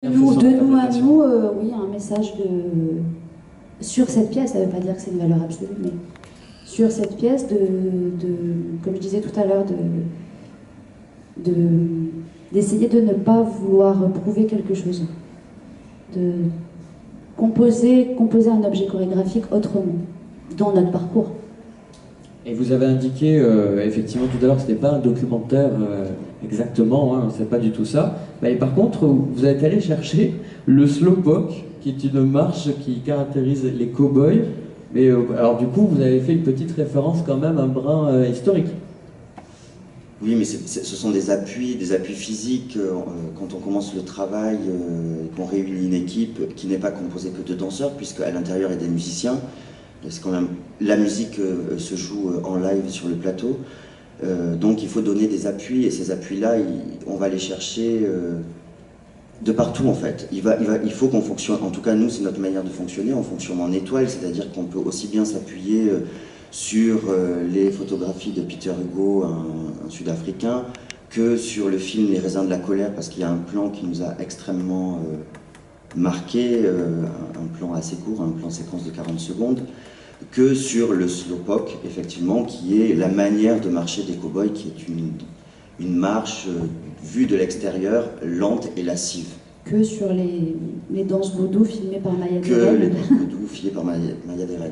De nous à nous, oui, un message sur cette pièce, ça ne veut pas dire que c'est une valeur absolue, mais sur cette pièce, comme je disais tout à l'heure, d'essayer de ne pas vouloir prouver quelque chose, de composer un objet chorégraphique autrement, dans notre parcours. Et vous avez indiqué effectivement tout à l'heure que ce n'était pas un documentaire exactement, hein, c'est pas du tout ça. Mais par contre, vous êtes allé chercher le slowpoke, qui est une marche qui caractérise les cow-boys. Mais alors du coup, vous avez fait une petite référence quand même, un brin historique. Oui, mais ce sont des appuis physiques. Quand on commence le travail, qu'on réunit une équipe qui n'est pas composée que de danseurs, puisqu'à l'intérieur il y a des musiciens. C'est quand même, la musique se joue en live sur le plateau. Donc il faut donner des appuis, et ces appuis-là, on va les chercher de partout en fait. Il faut qu'on fonctionne, en tout cas nous c'est notre manière de fonctionner, on fonctionne en étoile, c'est-à-dire qu'on peut aussi bien s'appuyer sur les photographies de Peter Hugo, un Sud-Africain, que sur le film Les raisins de la colère, parce qu'il y a un plan qui nous a extrêmement marqué, un plan assez court, un plan séquence de 40 secondes, que sur le slowpoke, effectivement, qui est la manière de marcher des cow-boys, qui est une marche vue de l'extérieur, lente et lascive. Que sur les danses vaudou filmées par Maya Que Deren. les danses vaudou filmées par Maya Deren.